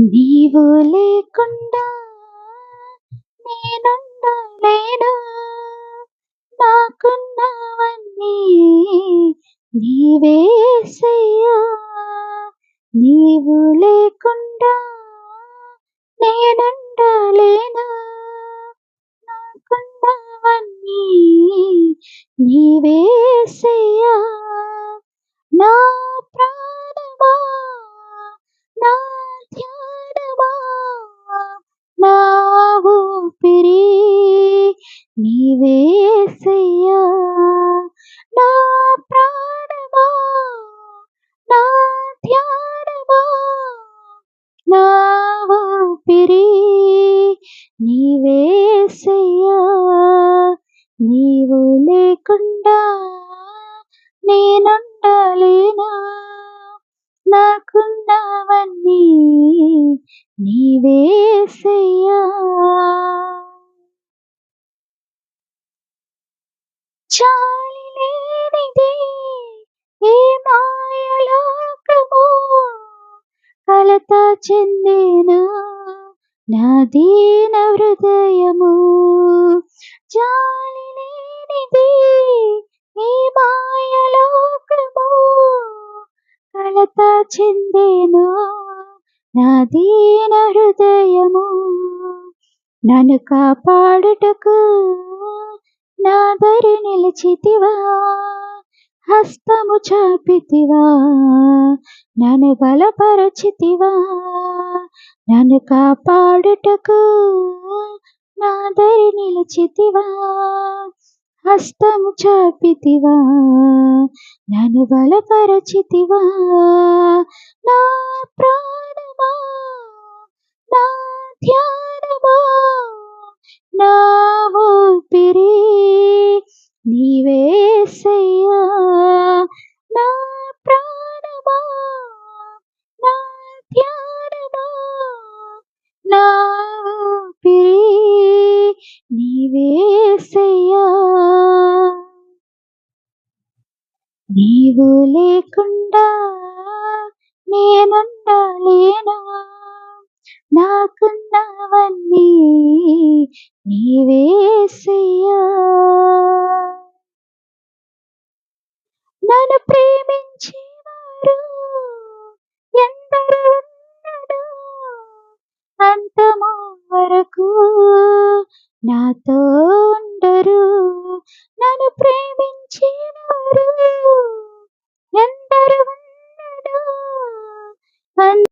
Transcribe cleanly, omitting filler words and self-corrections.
నీవు లేకుండా నేనుండలేను. నాకున్నవన్నీ నీవే యేసయ్యా. నీవు లేకుండా నేనుండలేను. నాకున్నవన్నీ నీవే యేసయ్యా. నా ప్రాణమా, నా ధ్యానమా, నా ఊపిరి నీవే యేసయ్యా. నా ప్రాణమా, నా ధ్యానమా, నా ఊపిరి నీవే యేసయ్యా. నీవు లేకుండా నేనుండలేను. నాకున్నవన్నీ నీవే యేసయ్యా. చాలి లేనిది ఈ మాయలోకము, కలత చెందేను నా దీన హృదయము. జాలి లేనిది ఈ మాయలోకము, కలత చెందేను నా దీన హృదయము. నన్ను కాపాడుటకు నా దరి నిలిచితివా, హస్తము చాపితివా, నన్ను బలపరచితివా. నన్ను కాపాడుటకు నా దరి నిలిచితివా, హస్తము చాపితివా, నన్ను బలపరచితివా. నా ప్రాణమా, నా ధ్యానమా, నా ఊపిరి నీవే యేసయ్యా. నా ప్రాణమా, నా ధ్యానమా, నా ఊపిరి నీవే యేసయ్యా. నీవు లేకుండా నేనుండలేను. నాకున్నవన్నీ నీవే యేసయ్యా. నన్ను ప్రేమించి